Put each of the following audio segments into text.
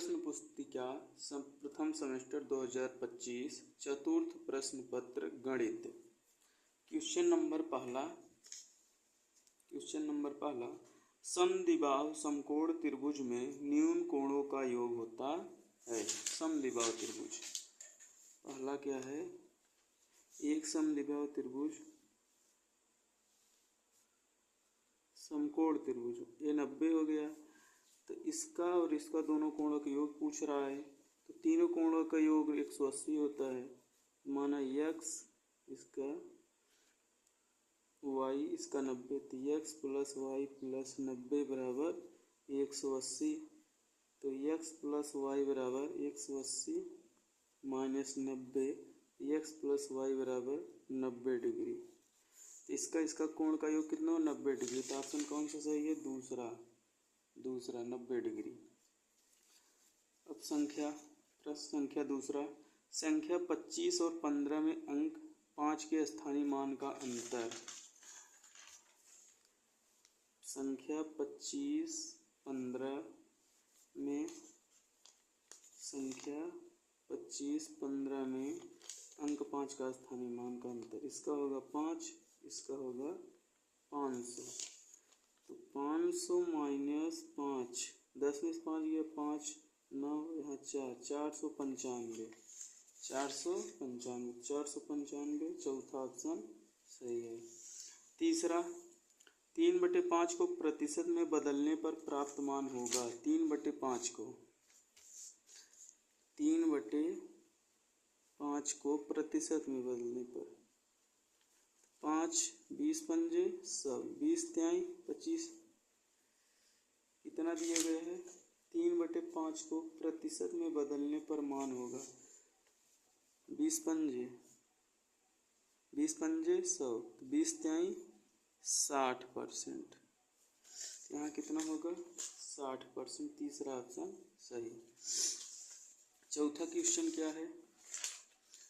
प्रश्न पुस्तिका प्रथम सेमेस्टर 2025 चतुर्थ प्रश्न पत्र गणित। क्वेश्चन नंबर पहला समद्विबाहु समकोण त्रिभुज में न्यून कोणों का योग होता है। समद्विबाहु त्रिभुज पहला क्या है? एक समद्विबाहु त्रिभुज समकोण त्रिभुज, ये 90 हो गया। तो इसका और इसका दोनों कोणों का योग पूछ रहा है। तो तीनों कोणों का योग 180 होता है। माना x इसका y इसका 90, तो x प्लस वाई प्लस 90 बराबर 180। तो x प्लस वाई बराबर 180 माइनस 90, x प्लस वाई बराबर 90 डिग्री। तो इसका कोण का योग कितना हो? 90 डिग्री। तो ऑप्शन कौन सा सही है? दूसरा 90 डिग्री। अब प्रश्न संख्या दूसरा, संख्या 25 और 15 में अंक 5 के स्थानीय मान का अंतर। संख्या 25 15 में अंक 5 का स्थानीय मान का अंतर। इसका होगा 5, इसका होगा 500। तो 500 माइनस 5, 10 में से 5 गया 5, 9 यहाँ 495। 495 चौथा ऑप्शन सही है। तीसरा, 3/5 को प्रतिशत में बदलने पर प्राप्त मान होगा। 3/5 को प्रतिशत में बदलने पर 5 20 पंजे 100, 20 तिहाई 25 इतना दिया गया है। 3/5 को प्रतिशत में बदलने पर मान होगा 20 पंजे 100, 20 तिहाई 60%। यहाँ कितना होगा? 60%। तीसरा ऑप्शन सही। चौथा क्वेश्चन क्या है?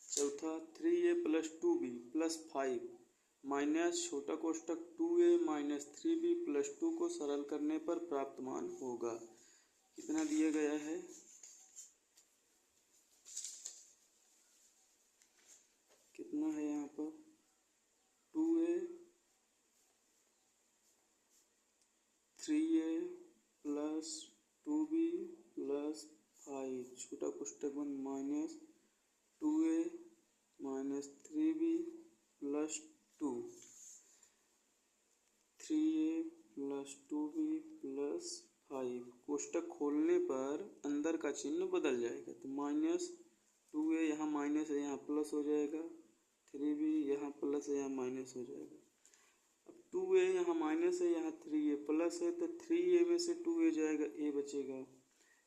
चौथा, 3a + 2b + 5 माइनस छोटा कोष्टक 2a - 3b + 2 को सरल करने पर प्राप्त मान होगा। कितना दिया गया है? कितना है यहाँ पर? 2a 3a + 2b + 5 छोटा कोष्टक बंद minus 2a - 3b + 2, 3a + 2b + 5 कोष्टक खोलने पर अंदर का चिन्ह बदल जाएगा। तो -2a यहाँ माइनस है, यहाँ प्लस हो जाएगा। 3b यहाँ प्लस है, यहाँ माइनस हो जाएगा। अब 2a यहाँ माइनस है, यहाँ 3a प्लस है, तो 3a में से 2a जाएगा, a बचेगा।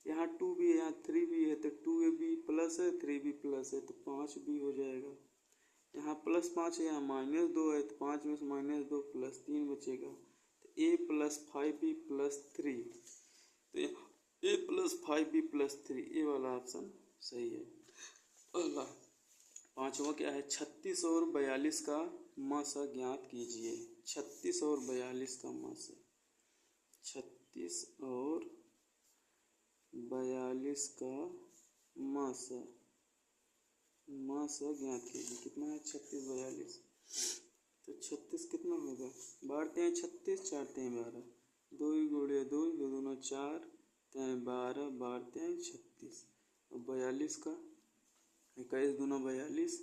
यहाँ 2b है, यहाँ 3b है, तो 2ab प्लस है, 3b प्लस है, तो 5b हो जाएगा। यहाँ +5 है, यहाँ -2 है, तो 5 में से -2 + 3 बचेगा। तो a + 5b + 3, तो यहाँ a + 5b + 3, ए वाला ऑप्शन सही है। अगला पांचवा क्या है? 36 और 42 का मासा ज्ञात कीजिए। 36 और 42 का मासा, 36 और 42 का मासा ज्ञात कीजिए। कितना है? 36 42। तो 36 कितना होगा? बारते हैं 36, 4 तिहाई 12, 2 गुणे 2, 2 दूना 4, तिहाई 12, बारते हैं 36। और 42 का 21 दूना 42,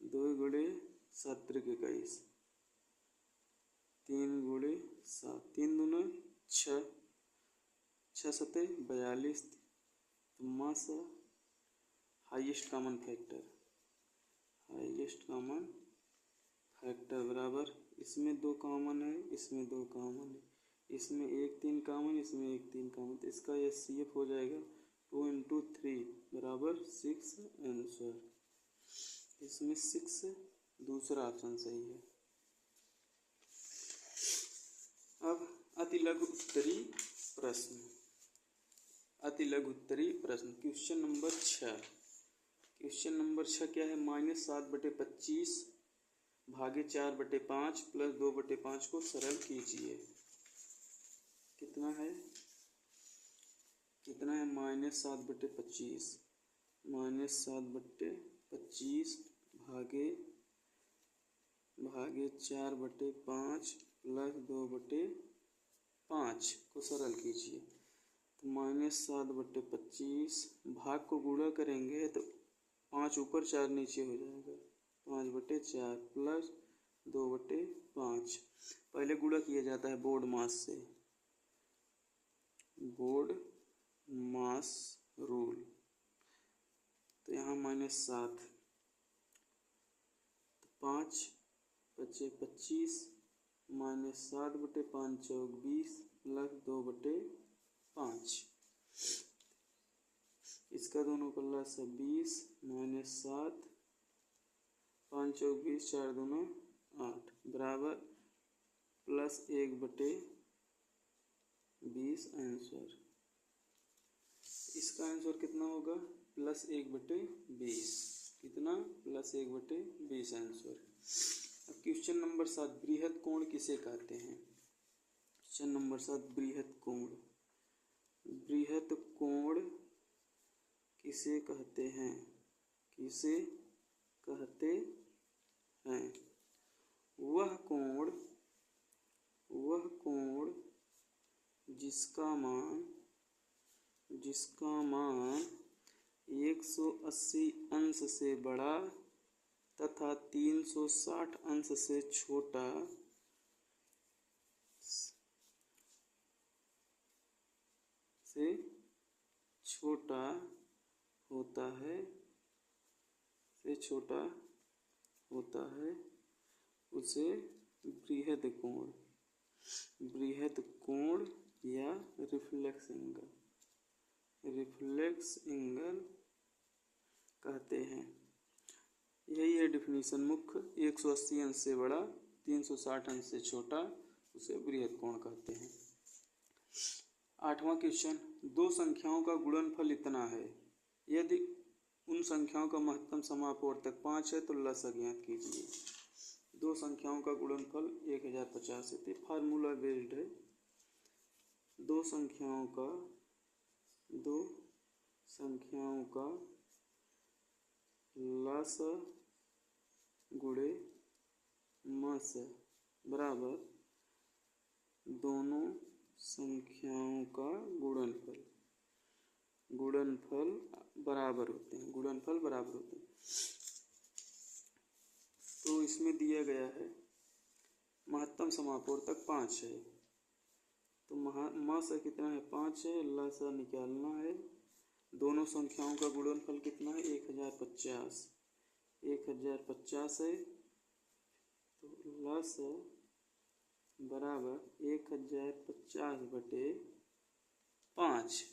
2 गुणे 7 त्रिक 21, 3 गुणे 7, 3 दूना 6, 6 सते 42। तो मासा हाईएस्ट कॉमन फैक्टर बराबर, इसमें 2 कॉमन है, इसमें 2 कॉमन है, इसमें 1 3 कॉमन, इसमें 1 3 कॉमन। तो इसका HCF हो जाएगा 2 × 3 बराबर 6 आंसर। इसमें 6 दूसरा ऑप्शन सही है। अब अति लघु उत्तरी प्रश्न क्वेश्चन नंबर 6। क्वेश्चन नंबर 6 क्या है? -7/25 भागे 4/5 + 2/5 को सरल कीजिए। कितना है? कितना है -7/25, -7/25 भागे 4/5 प्लस 2/5 को सरल कीजिए। तो -7/25 भाग को गुणा करेंगे तो 5 ऊपर 4 नीचे हो जाएगा, 5/4 प्लस 2/5। पहले गुणा किया जाता है बोर्ड मास से, बोर्ड मास रूल। तो यहाँ -7, तो 5 बचे 25, -7/5 चौक 20 प्लस 2/5। इसका दोनों का लसा 20 -7, 5 चौक 20, 4 दूना 8 बराबर प्लस 1/20 आंसर। इसका आंसर कितना होगा +1/20, कितना +1/20 आंसर। अब क्वेश्चन नंबर 7, बृहद कोण किसे कहते हैं। क्वेश्चन नंबर 7, बृहद कोण। बृहद कोण किसे कहते हैं, किसे कहते हैं। वह कोण जिसका मान 180 अंश से बड़ा तथा 360 अंश से छोटा होता है उसे बृहद कोण या रिफ्लेक्स एंगल कहते हैं। यही है डिफिनीशन मुख्य। 180 अंश से बड़ा, 360 अंश से छोटा, उसे बृहद कोण कहते हैं। 8वां क्वेश्चन, दो संख्याओं का गुणनफल इतना है, यदि उन संख्याओं का महत्तम समापवर्तक 5 है तो लसाअ ज्ञात कीजिए। दो संख्याओं का गुणनफल 1050 है, फार्मूला बेस्ड है। दो संख्याओं का लसाअ गुणे मसाअ बराबर दोनों संख्याओं का गुणनफल बराबर होते हैं, तो इसमें दिया गया है महत्तम समापवर्तक 5 है, तो मसाअ कितना है 5 है, लसाअ निकालना है। दोनों संख्याओं का गुणनफल कितना है 1050 है, तो लसाअ बराबर 1050/5।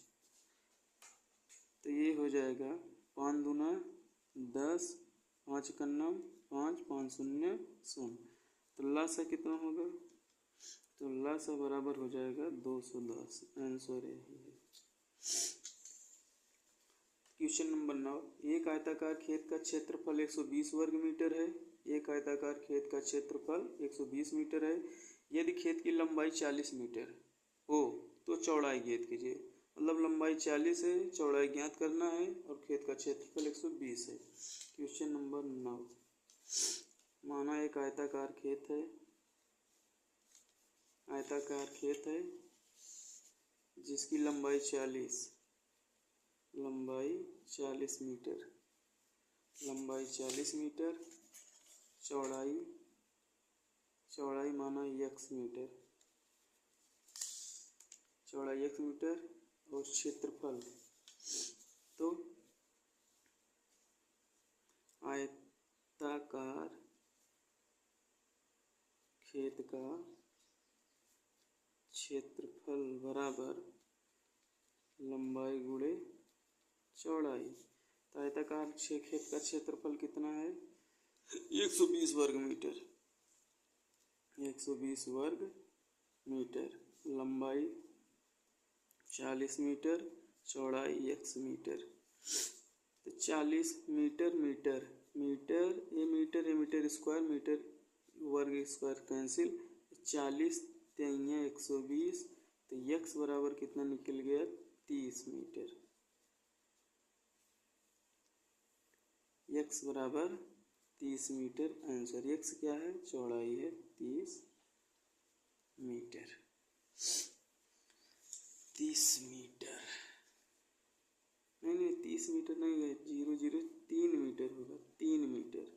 तो ये हो जाएगा 5 दूना 10, 5 का 9, 5, 5 शून्य 0। तो लसाअ कितना होगा, तो लसाअ बराबर हो जाएगा 210। आंसर यही है। क्वेश्चन नंबर 9, एक आयताकार खेत का क्षेत्रफल 120 वर्ग मीटर है। एक आयताकार खेत का क्षेत्रफल 120 मीटर है। यदि खेत की लंबाई 40 मीटर हो तो चौड़ाई ज्ञात कीजिए। मतलब लंबाई 40 है, चौड़ाई ज्ञात करना है और खेत का क्षेत्रफल 120 है। क्वेश्चन नंबर 9, माना एक आयताकार खेत है जिसकी लंबाई 40 मीटर, चौड़ाई माना x मीटर, और क्षेत्रफल, तो आयताकार खेत का क्षेत्रफल बराबर लंबाई गुणे चौड़ाई। तो आयताकार खेत का क्षेत्रफल कितना है 120 वर्ग मीटर, लंबाई 40 मीटर, चौड़ाई x मीटर। तो 40 मीटर, ये मीटर स्क्वायर, मीटर वर्ग स्क्वायर कैंसिल, 40 × 120, तो x बराबर कितना निकल गया 30 मीटर। x बराबर 30 मीटर। आंसर x क्या है? चौड़ाई है 30 मीटर। 30 मीटर नहीं 30 मीटर नहीं है, 3 मीटर होगा। 3 मीटर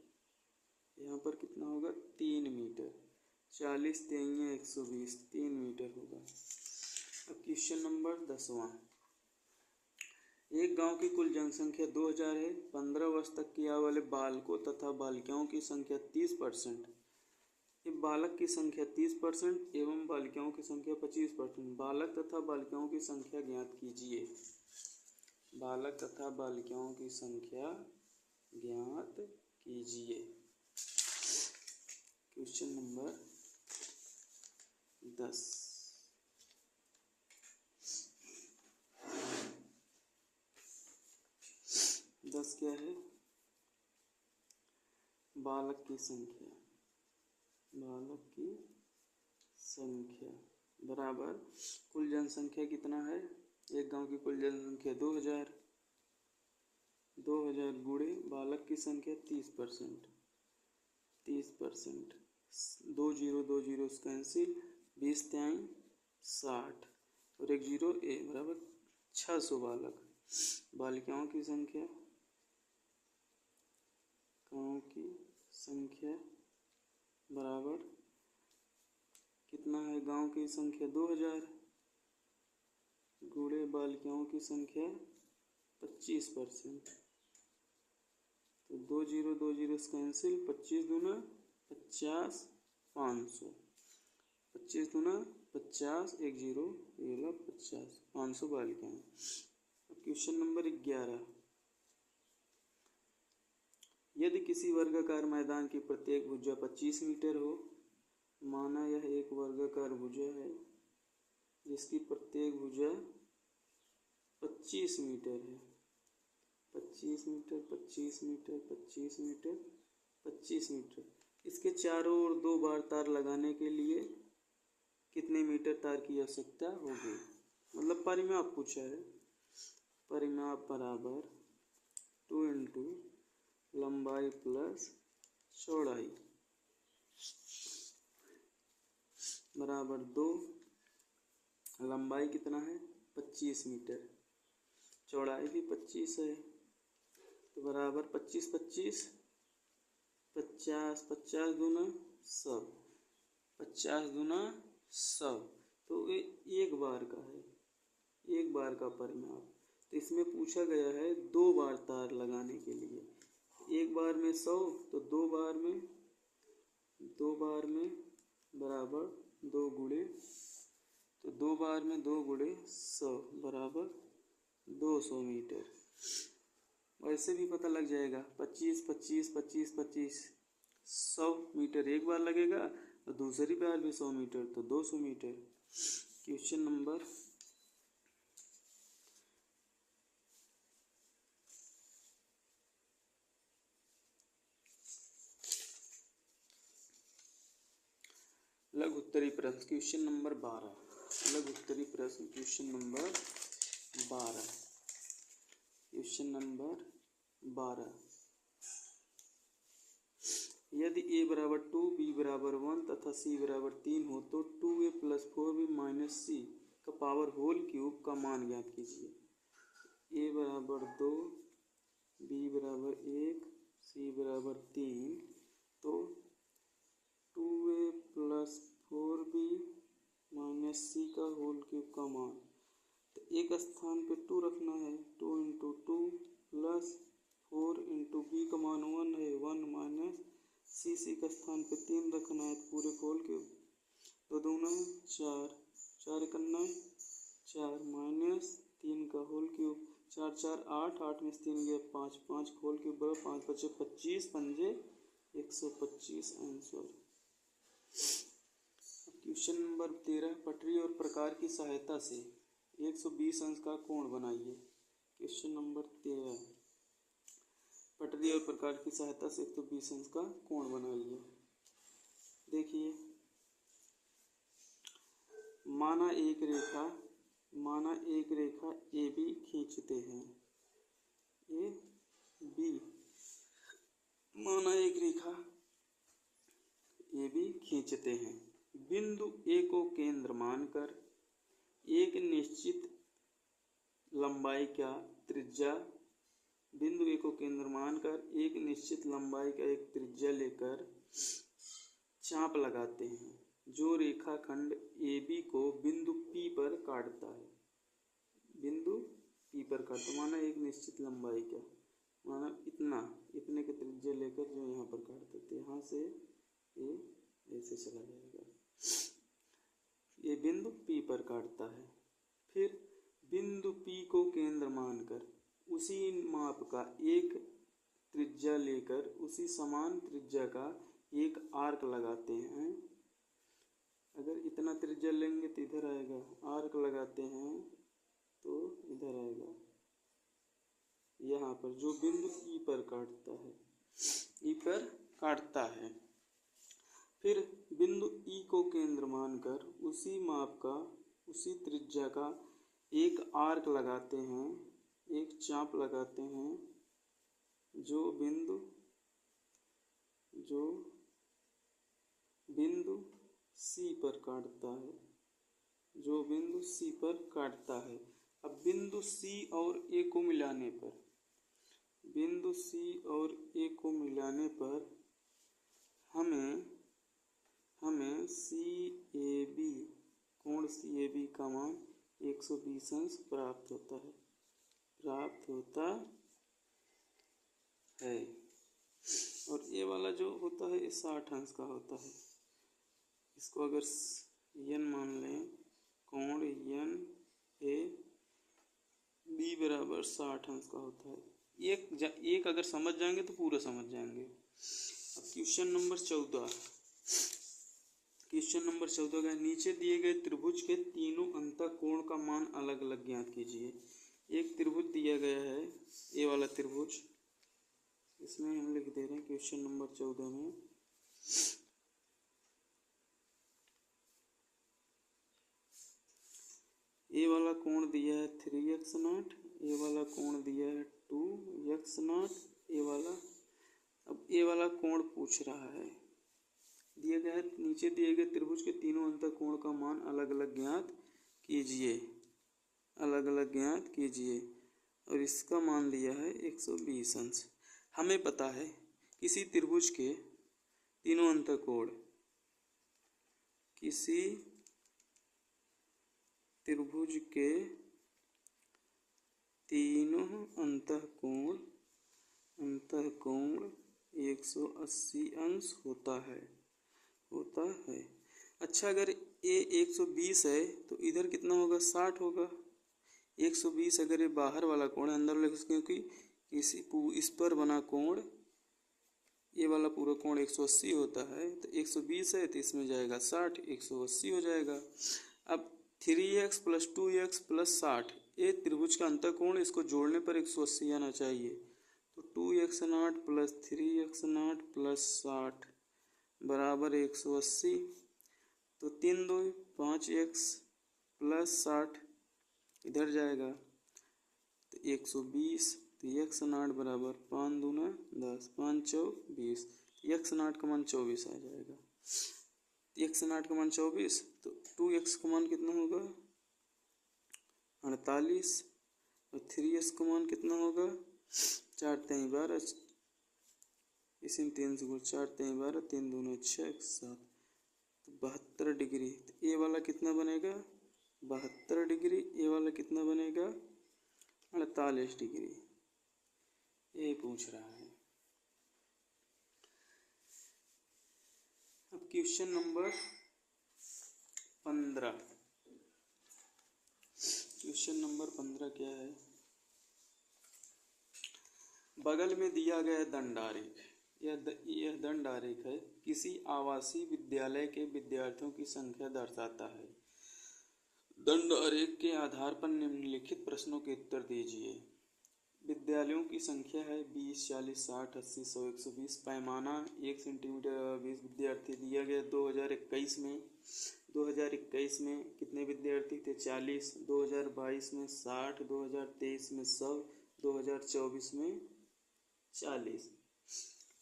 यहाँ पर कितना होगा? 3 मीटर। 40 3 120, 3 मीटर होगा। अब क्वेश्चन नंबर 10वां। एक गांव की कुल जनसंख्या 2000 है। 15 वर्ष तक की आयु वाले बालकों तथा बालिकाओं की संख्या 30%। ये बालक की संख्या 30% एवं बालिकाओं की संख्या 25%। बालक तथा बालिकाओं की संख्या ज्ञात कीजिए। बालक तथा बालिकाओं की संख्या ज्ञात कीजिए। Question number 10। क्या है? बालक की संख्या। बालक की संख्या बराबर कुल जनसंख्या कितना है? एक गांव की कुल जनसंख्या 2000। 2000 गुणे बालक की संख्या 30%। 30%। 2 0 2 0 कैंसिल। 20 3 60 और 1 0 बराबर 600 बालक। बालिकाओं की संख्या, गाँव की संख्या बराबर कितना है? गांव की संख्या 2000 गुणे बालिकाओं की संख्या 25%। तो 2 0 2 0 कैंसिल। 25 दूना 50 500। 25 दूना 50 1 0 50 500 बालिकाएं। Question number 11। यदि किसी वर्गाकार मैदान की प्रत्येक भुजा 25 मीटर हो, माना यह एक वर्गाकार भुजा है जिसकी प्रत्येक भुजा 25 मीटर है। 25 मीटर 25 मीटर 25 मीटर 25 मीटर। इसके चारों ओर 2 बार तार लगाने के लिए कितने मीटर तार की आवश्यकता होगी? मतलब परिमाप पूछा है। परिमाप बराबर 2 इंटू लंबाई प्लस चौड़ाई बराबर 2। लंबाई कितना है? 25 मीटर। चौड़ाई भी 25 है। तो बराबर 25 25 50 50 दूना 100। 50 दूना 100। तो ये एक बार का है, एक बार का परिमाप। तो इसमें पूछा गया है 2 बार तार लगाने के लिए। एक बार में 100 तो 2 बार में बराबर 2 गुणे, तो 2 बार में 2 गुणे 100 बराबर 200 मीटर। वैसे भी पता लग जाएगा। 25 25 25 25 100 मीटर एक बार लगेगा और दूसरी बार भी 100 मीटर, तो 200 मीटर। क्वेश्चन नंबर 12 उत्तरी प्रश्न। क्वेश्चन नंबर 12 लघु उत्तरी प्रश्न। Question number 12। Question number 12। यदि a बराबर 2, b बराबर 1 तथा c बराबर 3 हो तो 2a + 4b - c का पावर होल क्यूब का मान ज्ञात कीजिए। a बराबर 2, b बराबर 1, c बराबर 3 तो 2a + 4b - c का होल क्यूब का मान। तो एक स्थान पे 2 रखना है। 2 × 2 + 4 × b का मान 1 है। 1 - c का स्थान पे 3 रखना है। पूरे होल क्यूब। 2 दूना 4, 4 एकन्ना 4 - 3 का होल क्यूब। 4 4 8, 8 में से 3 गया 5, 5 होल क्यूब बराबर 5 × 5 = 25, 5 125 आंसर। Question number 13। पटरी और प्रकार की सहायता से 120 अंश का कोण बनाइए। Question number 13। पटरी और प्रकार की सहायता से 120 अंश का कोण बनाइए। देखिए, माना एक रेखा माना एक रेखा ए बी खींचते हैं। ए बी माना एक रेखा ए बी खींचते हैं। बिंदु ए को केंद्र मानकर एक निश्चित लंबाई का त्रिज्या बिंदु ए को केंद्र मानकर एक निश्चित लंबाई का एक त्रिज्या लेकर चाप लगाते हैं जो रेखाखंड ए बी को बिंदु पी पर काटता है। बिंदु पी पर काटता, माना एक निश्चित लंबाई का, माना इतने के त्रिज्या लेकर जो यहाँ पर काट देते, यहाँ से ये ऐसे चला जाएगा। ये बिंदु पी पर काटता है। फिर बिंदु पी को केंद्र मानकर उसी माप का एक त्रिज्या लेकर उसी समान त्रिज्या का एक आर्क लगाते हैं। अगर इतना त्रिज्या लेंगे तो इधर आएगा, आर्क लगाते हैं तो इधर आएगा, यहाँ पर जो बिंदु ई पर काटता है, ई पर काटता है। फिर बिंदु ई को केंद्र मानकर उसी माप का उसी त्रिज्या का एक आर्क लगाते हैं, एक चाप लगाते हैं जो बिंदु सी पर काटता है, जो बिंदु सी पर काटता है। अब बिंदु सी और ए को मिलाने पर, बिंदु सी और ए को मिलाने पर हमें सी ए बी, कोण सी ए बी का मान 120 अंश प्राप्त होता है। और ये वाला जो होता है ये 60 अंश का होता है। इसको अगर यन मान लें, कोण यन ए बी बराबर 60 अंश का होता है। एक अगर समझ जाएंगे तो पूरा समझ जाएंगे। अब क्वेश्चन नंबर 14 का नीचे दिए गए त्रिभुज के तीनों अंतःकोण का मान अलग अलग ज्ञात कीजिए। एक त्रिभुज दिया गया है, ये वाला त्रिभुज, इसमें हम लिख दे रहे हैं क्वेश्चन नंबर 14 में ये वाला कोण दिया है 3x0, ये वाला कोण दिया है 2x0, ये वाला कोण पूछ रहा है। दिया गया है नीचे दिए गए त्रिभुज के तीनों अंतःकोण का मान अलग अलग ज्ञात कीजिए और इसका मान दिया है 120 अंश। हमें पता है किसी त्रिभुज के तीनों अंतःकोण, किसी त्रिभुज के तीनों अंतःकोण 180 अंश होता है। अच्छा, अगर ये 120 है तो इधर कितना होगा, 60 होगा। 120 अगर ये बाहर वाला कोण है, अंदर वाले, क्योंकि इस पर बना कोण, ये वाला पूरा कोण 180 होता है, तो 120 है तो इसमें जाएगा 60, 180 हो जाएगा। अब 3x प्लस 2x प्लस 60 ये त्रिभुज का अंतःकोण, इसको जोड़ने पर 180 आना चाहिए। तो 2x0 प्लस 3x0 प्लस 60 बराबर 180। तो 3 2 5x प्लस 60 इधर जाएगा तो 120। तो x0 बराबर 5 दूना 10, 5 चौक 20, x0 का मान 24 आ जाएगा। x0 का मान 24, तो 2x का मान कितना होगा 48 और 3x का मान कितना होगा 4 3 12, इसी 3 से 4 3 12, 3 दूना 6 7, तो 72 डिग्री। तो ये वाला कितना बनेगा 72 डिग्री, ये वाला कितना बनेगा 48 डिग्री। ये पूछ रहा है। अब क्वेश्चन नंबर 15, क्या है, बगल में दिया गया दंडारेख, यह दंडारेख है किसी आवासीय विद्यालय के विद्यार्थियों की संख्या दर्शाता है। दंडारेख के आधार पर निम्नलिखित प्रश्नों के उत्तर दीजिए। विद्यालयों की संख्या है 20, 40, 60, 80, 100, 120। पैमाना 1 सेंटीमीटर 20 विद्यार्थी दिया गया 2021 में। 2021 में कितने विद्यार्थी थे? 40। 2022 में 60, 2023 में 100, 2024 में 40।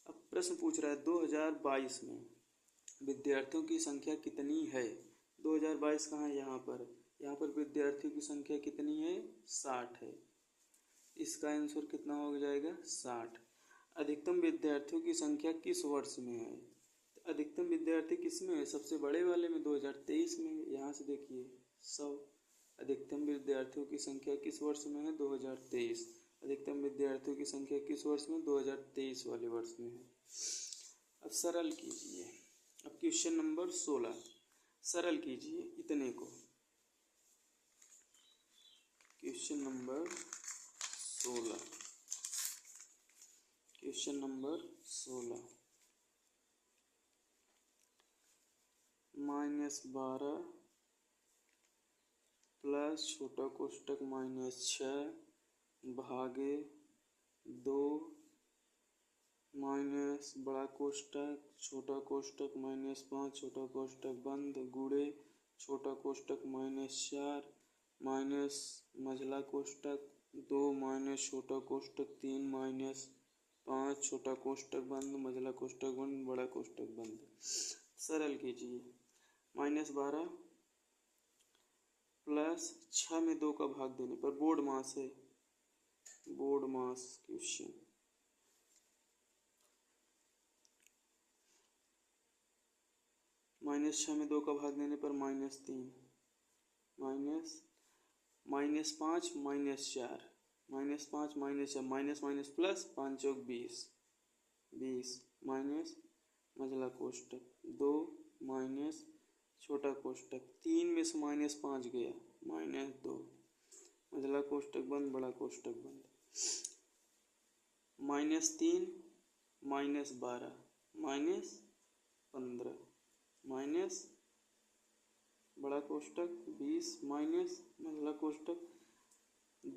अब प्रश्न पूछ रहा है 2022 में विद्यार्थियों की संख्या कितनी है? 2022 कहाँ है? यहाँ पर विद्यार्थियों की संख्या कितनी है? 60 है। इसका आंसर कितना हो जाएगा? 60। अधिकतम विद्यार्थियों की संख्या किस वर्ष में है? तो अधिकतम विद्यार्थी किस में है? सबसे बड़े वाले में 2023 में। यहाँ से देखिए 100। अधिकतम विद्यार्थियों की संख्या किस वर्ष में है? 2023। अधिकतम विद्यार्थियों की संख्या किस वर्ष में? 2023 वाले वर्ष में है। अब सरल कीजिए। अब क्वेश्चन नंबर 16 सरल कीजिए इतने को। क्वेश्चन नंबर 16 -12 प्लस छोटा कोष्टक -6 भागे 2 माइनस बड़ा कोष्टक छोटा कोष्टक -5 छोटा कोष्टक बंद गुणे छोटा कोष्टक -4 माइनस मझला कोष्टक 2 माइनस छोटा कोष्टक 3 -5 छोटा कोष्टक बंद मझला कोष्टक बंद बड़ा कोष्टक बंद। सरल कीजिए। -12 प्लस 6 में 2 का भाग देने पर बोर्ड मास है। बोर्ड मास क्वेश्चन -6 में 2 का भाग देने पर -3 -5 -4 -5 -4 माइनस माइनस प्लस 5 चौक 20 माइनस मझला कोष्टक 2 माइनस छोटा कोष्टक 3 में से -5 गया -2 मझला कोष्टक बंद बड़ा कोष्टक बंद -3 -12 -15 माइनस बड़ा कोष्टक 20 माइनस मझला कोष्टक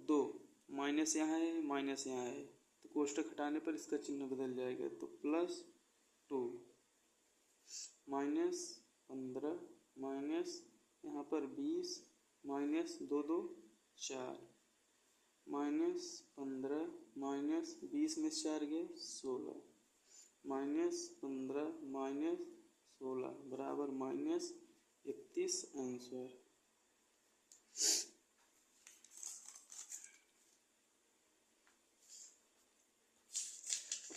2 माइनस यहाँ है माइनस यहाँ है तो कोष्टक हटाने पर इसका चिन्ह बदल जाएगा तो +2 -15 माइनस यहाँ पर 20 माइनस 2 2 4 -15 माइनस 20 में 4 गए 16 -15 -16 बराबर -31 आंसर।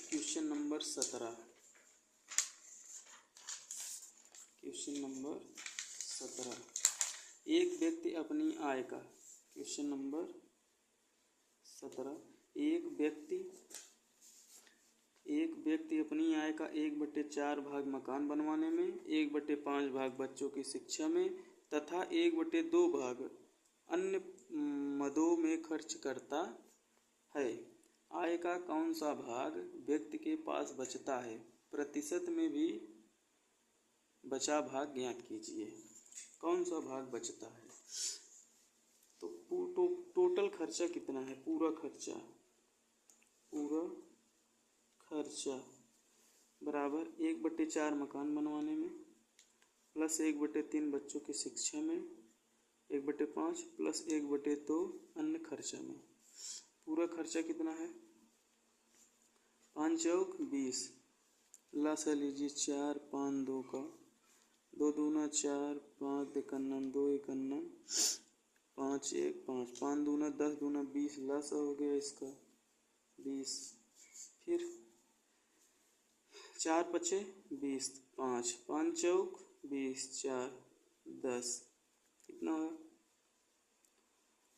क्वेश्चन नंबर 17 एक व्यक्ति अपनी आय का क्वेश्चन नंबर 17 एक व्यक्ति अपनी आय का 1/4 भाग मकान बनवाने में 1/5 भाग बच्चों की शिक्षा में तथा 1/2 भाग अन्य मदों में खर्च करता है। आय का कौन सा भाग व्यक्ति के पास बचता है? प्रतिशत में भी बचा भाग ज्ञात कीजिए। कौन सा भाग बचता है? तो टोटल खर्चा कितना है? पूरा खर्चा बराबर 1/4 मकान बनवाने में प्लस 1/3 बच्चों की शिक्षा में 1/5 प्लस 1/2 अन्य खर्चा में। पूरा खर्चा कितना है? 5 चौक 20 लसा लीजिए 4 5 2 का 2 दूना 4 5 51 2 51 5 1 5 5 दूना 10 दूना 20 लसा हो गया इसका 20 फिर 4 पचे 20 5 5 चौक 20 4 10 कितना हुआ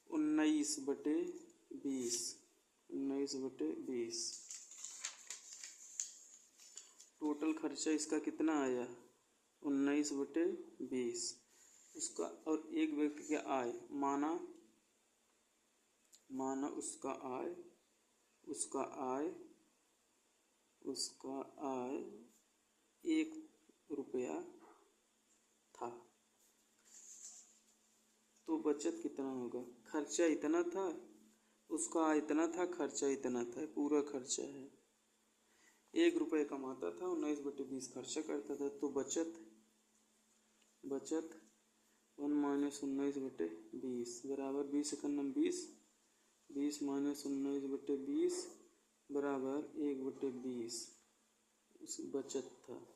19/20 टोटल खर्चा इसका कितना आया 19/20 उसका। और एक व्यक्ति की आय माना उसका आय 1 रुपया था तो बचत कितना होगा? खर्चा इतना था उसका इतना था, खर्चा इतना था, पूरा खर्चा है। 1 रुपये कमाता था, 19/20 खर्चा करता था, तो बचत 1 माइनस 19/20 बराबर 20 20 माइनस 19/20 बराबर 1/20 उस बचत था।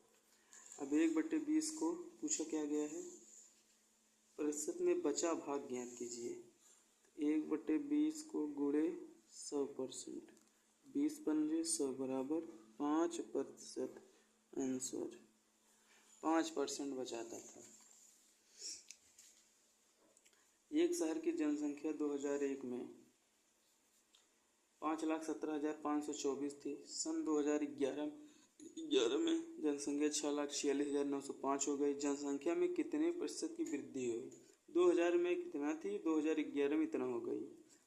अब 1/20 को पूछा क्या गया है, प्रतिशत में बचा भाग ज्ञात कीजिए। 1/20 को गुणे 100%, 20×100 बराबर 5%। आंसर 5% बचाता था। एक शहर की जनसंख्या 2001 में 5,17,524 थी। सन 2011 में जनसंख्या 6,46,905 हो गई। जनसंख्या में कितने प्रतिशत की वृद्धि हुई? 2000 में कितना थी, 2011 में इतना हो गई,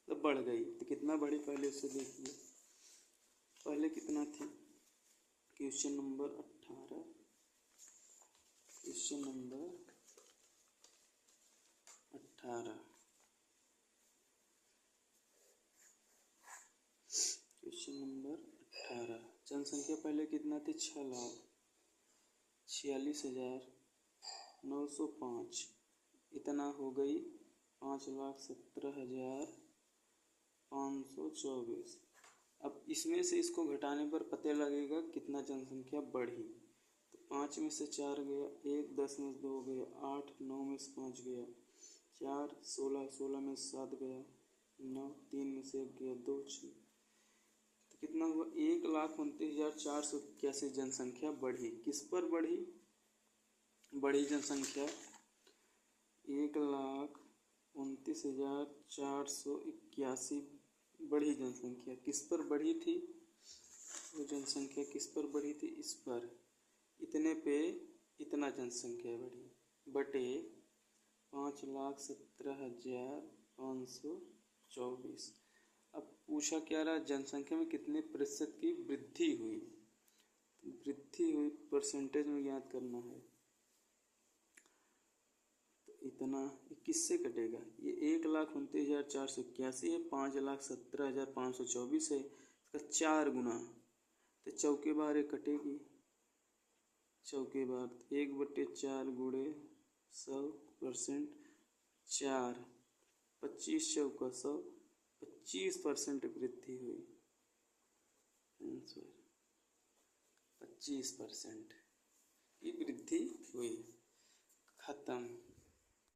तो बढ़ गई। तो कितना बढ़ी पहले उससे देखिए, पहले कितना थी। Question number 18, question number 18, question number 18, जनसंख्या पहले कितना थी, 6,46,905, इतना हो गई 5,17,524। अब इसमें से इसको घटाने पर पता लगेगा कितना जनसंख्या बढ़ी। तो 5 में से 4 गया, 1 10 में से 2 गया, 8 9 में से 5 गया, 4 16 16 में से 7 गया, 9 3 में से 1 गया, 2 6। तो कितना हुआ, 1,29,481 जनसंख्या बढ़ी। किस पर बढ़ी? बढ़ी जनसंख्या 1,29,481 बढ़ी जनसंख्या किस पर बढ़ी थी? वो जनसंख्या किस पर बढ़ी थी? इस पर, इतने पे इतना जनसंख्या बढ़ी, बटे 5,17,524। अब पूछा क्या रहा, जनसंख्या में कितने प्रतिशत की वृद्धि हुई? वृद्धि हुई परसेंटेज में याद करना है। तो इतना किससे कटेगा? ये 1,29,481 है, 5,17,524 है, इसका 4 गुना, तो चौके बार एक कटेगी, चौके बार 1/4 गुणे 100%, 4 25 चौका 100, 25% वृद्धि हुई। आंसर 25% की वृद्धि हुई। खत्म।